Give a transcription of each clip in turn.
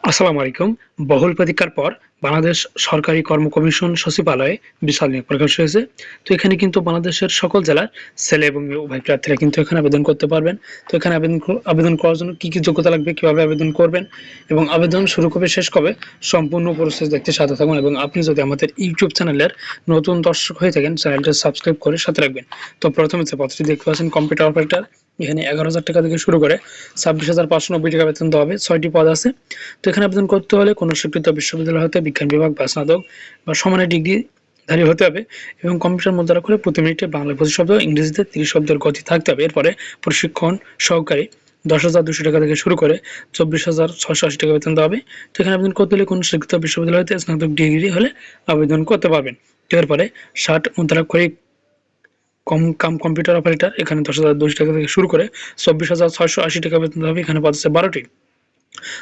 আসসালামু আলাইকুম। বহুল প্রতীক্ষার পর বাংলাদেশ সরকারি কর্ম কমিশন সচিবালয়ে বিশাল নিয়োগ প্রকাশ হয়েছে। তো এখানে কিন্তু বাংলাদেশের সকল জেলার ছেলে এবং মেয়ে উভয় প্রার্থীরা কিন্তু এখানে আবেদন করতে পারবেন। তো এখানে আবেদন করার জন্য কি যোগ্যতা লাগবে, কিভাবে আবেদন করবেন এবং আবেদন শুরু কবে শেষ কবে সম্পূর্ণ প্রসেস দেখতে সাথে থাকুন। এবং আপনি যদি আমাদের ইউটিউব চ্যানেলের নতুন দর্শক হয়ে থাকেন, চ্যানেলটা সাবস্ক্রাইব করে সাথে রাখবেন। তো প্রথমে যে পদটি দেখতে পাচ্ছেন কম্পিউটার অপারেটর, এখানে 11,000 টাকা থেকে শুরু করে 26,590 টাকা বেতন দেওয়া হবে। 6টি পদ আছে। তো এখানে আবেদন করতে হলে কোনো স্বীকৃত বিশ্ববিদ্যালয় হতে বিজ্ঞান বিভাগ বা স্নাতক বা সমানের ডিগ্রিধারী হতে হবে এবং কম্পিউটার মুদ্রা করে প্রতি মিনিটে বাংলায় 25 শব্দ, ইংরেজিতে 30 শব্দের গতি থাকতে হবে। এরপরে প্রশিক্ষণ সহকারী 10,200 টাকা থেকে শুরু করে 24,680 টাকা বেতন দেওয়া হবে। তো এখানে আবেদন করতে হলে কোনো স্বীকৃত বিশ্ববিদ্যালয় হতে স্নাতক ডিগ্রি হলে আবেদন করতে পারবেন। তো এরপরে 60 মুদ্রাক্ষরিক কম্পিউটার অপারেটর, এখানে 10,200 টাকা থেকে শুরু করে 24,680 টাকা বেতন দেওয়া হবে। এখানে পদ আছে 12টি।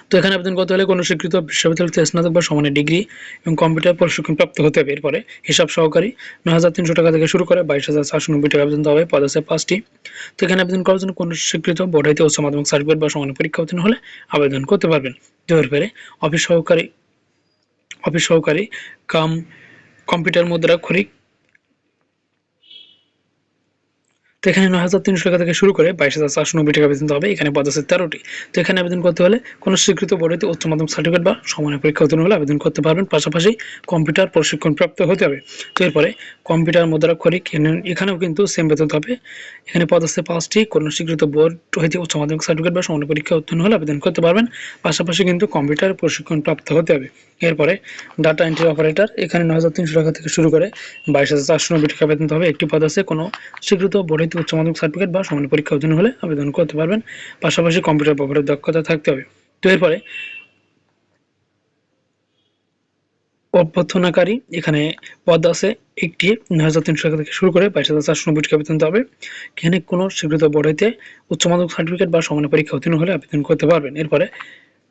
তো এখানে আবেদন করতে হলে কোনো স্বীকৃত বিশ্ববিদ্যালয় থেকে স্নাতক বা সমানের ডিগ্রি এবং কম্পিউটার প্রশিক্ষণ প্রাপ্ত হতে হবে। এরপরে হিসাব সহকারী 9,300 টাকা থেকে শুরু করে 22,490 টাকা বেতন দেওয়া হবে। পদ আছে 5টি। তো এখানে আবেদন করার জন্য কোনো স্বীকৃত বোর্ড হইতে উচ্চ মাধ্যমিক সার্টিফিকেট বা সমানের পরীক্ষা উত্তীর্ণ হলে আবেদন করতে পারবেন। এরপরে অফিস সহকারী কাম কম্পিউটার মুদ্রাক্ষরিক, তো এখানে 9,300 টাকা থেকে শুরু করে 22,490 টাকা বেতন হবে। এখানে পদ আছে 13টি। তো এখানে আবেদন করতে হলে কোনো স্বীকৃত বোর্ড হতে উচ্চ মাধ্যমিক সার্টিফিকেট বা সমানের পরীক্ষা উত্তীর্ণ হলে আবেদন করতে পারবেন। পাশাপাশি কম্পিউটার প্রশিক্ষণ প্রাপ্ত হতে হবে। তো এরপরে কম্পিউটার মুদ্রাক্ষরিক, এখানেও কিন্তু সেম বেতন হবে। এখানে পদ আছে 5টি। কোনো স্বীকৃত বোর্ড হইতে উচ্চ মাধ্যমিক সার্টিফিকেট বা সমানের পরীক্ষা উত্তীর্ণ হলে আবেদন করতে পারবেন। পাশাপাশি কিন্তু কম্পিউটার প্রশিক্ষণ প্রাপ্ত হতে হবে। এরপরে ডাটা এন্ট্রি অপারেটর, এখানে 9,300 টাকা থেকে শুরু করে 22,490 টাকা বেতন হবে। একটি পদ আছে। কোনো স্বীকৃত বোর্ড হইতে উচ্চ মাধ্যমিক সার্টিফিকেট বা সমানের পরীক্ষা উত্তীর্ণ হলে আবেদন করতে পারবেন। পাশাপাশি কম্পিউটার ব্যবহারের দক্ষতা থাকতে হবে। তো এরপরে অভ্যর্থনাকারী, এখানে পদ আছে একটি। 9,300 টাকা থেকে শুরু করে 22,490 টাকা বেতন হবে। এখানে কোনো স্বীকৃত বোর্ড হইতে উচ্চ মাধ্যমিক সার্টিফিকেট বা সমানের পরীক্ষা উত্তীর্ণ হলে আবেদন করতে পারবেন। এরপরে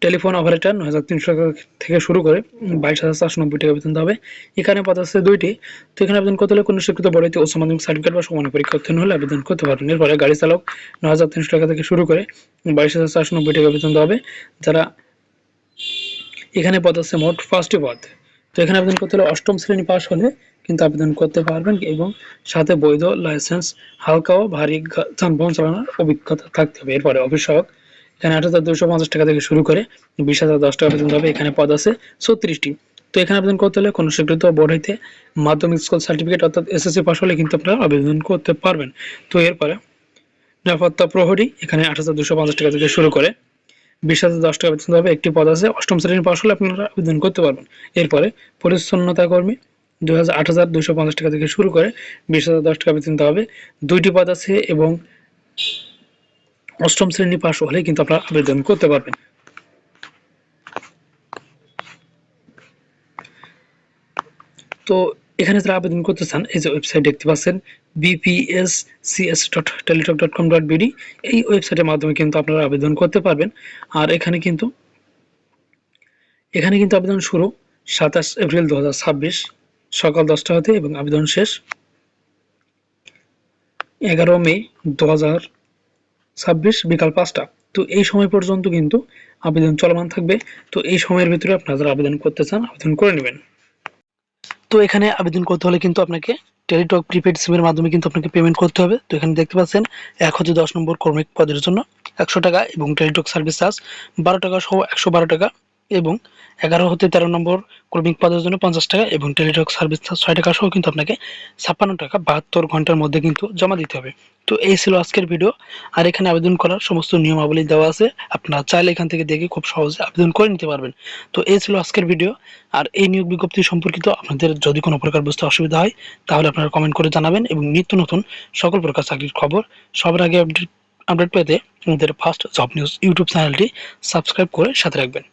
টেলিফোন অপারেটর 9,300 টাকা থেকে শুরু করে 22,490 টাকা বেতন হবে। এখানে পদ আছে 2টি। তো এখানে আবেদন করতে হলে কোনো স্বীকৃত বোর্ড হইতে উচ্চ মাধ্যমিক সার্টিফিকেট বা সমানের পরীক্ষা উত্তীর্ণ হলে আবেদন করতে পারবেন। এরপরে গাড়ি চালক 9,300 টাকা থেকে শুরু করে 22,490 টাকা বেতন হবে। যারা এখানে পদ আছে মোট 5টি পদ। তো এখানে আবেদন করতে হলে 8ম শ্রেণী পাস হলে কিন্তু আবেদন করতে পারবেন এবং সাথে বৈধ লাইসেন্স, হালকা ও ভারী যানবাহন চালানোর অভিজ্ঞতা থাকতে হবে। এরপরে অফিস সহায়ক, এখানে 8,250 টাকা থেকে শুরু করে 20,010 টাকা পর্যন্ত হবে। এখানে পদ আছে 36টি। তো এখানে আবেদন করতে হলে কোনো স্বীকৃত বোর্ড হইতে মাধ্যমিক স্কুল সার্টিফিকেট অর্থাৎ এসএসসি পাস হলে কিন্তু আপনারা আবেদন করতে পারবেন। তো এরপরে নিরাপত্তা প্রহরী, এখানে 8,250 টাকা থেকে শুরু করে 20,010 টাকা বেতন হবে। একটি পদ আছে। 8ম শ্রেণী পাস হলে আপনারা আবেদন করতে পারবেন। এরপরে পরিচ্ছন্নতা কর্মী 8,250 টাকা থেকে শুরু করে 20,010 টাকা বেতন হবে। 2টি পদ আছে এবং 8ম শ্রেণী পাস হলে কিন্তু আপনারা আবেদন করতে পারবেন। তো এখানে যারা আবেদন করতে চান, এই যে ওয়েবসাইট দেখতে পাচ্ছেন bpscs.teletalk.com.bd, এই ওয়েবসাইটের মাধ্যমে কিন্তু আপনারা আবেদন করতে পারবেন। আর এখানে কিন্তু আবেদন শুরু 27 এপ্রিল 2026 সকাল 10টা হতে এবং আবেদন শেষ 11 মে 2026 বিকাল 5টা। তো এই সময় পর্যন্ত কিন্তু আবেদন চলমান থাকবে। তো এই সময়ের ভিতরে আপনারা যারা আবেদন করতে চান আবেদন করে নেবেন। তো এখানে আবেদন করতে হলে কিন্তু আপনাকে টেলিটক প্রিপেড সিমের মাধ্যমে কিন্তু আপনাকে পেমেন্ট করতে হবে। তো এখানে দেখতে পাচ্ছেন 1 হতে 10 নম্বর কর্মী পদের জন্য 100 টাকা এবং টেলিটক সার্ভিস চার্জ 12 টাকা সহ 112 টাকা এবং 11 হতে 13 নম্বর কর্মিক পদের জন্য 50 টাকা এবং টেলিটক সার্ভিস চার্জ 6 টাকা সহ কিন্তু আপনাকে 56 টাকা 72 ঘন্টার মধ্যে কিন্তু জমা দিতে হবে। তো এই ছিল আজকের ভিডিও। আর এখানে আবেদন করার সমস্ত নিয়মাবলী দেওয়া আছে। আপনারা চাইলে এখান থেকে দেখে খুব সহজে আবেদন করে নিতে পারবেন। তো এই ছিল আজকের ভিডিও। আর এই নিয়োগ বিজ্ঞপ্তি সম্পর্কিত আপনাদের যদি কোনো প্রকার বুঝতে অসুবিধা হয় তাহলে আপনারা কমেন্ট করে জানাবেন এবং নিত্য নতুন সকল প্রকার চাকরির খবর সবার আগে আপডেট পেতে আমাদের ফার্স্ট জব নিউজ ইউটিউব চ্যানেলটি সাবস্ক্রাইব করে সাথে রাখবেন।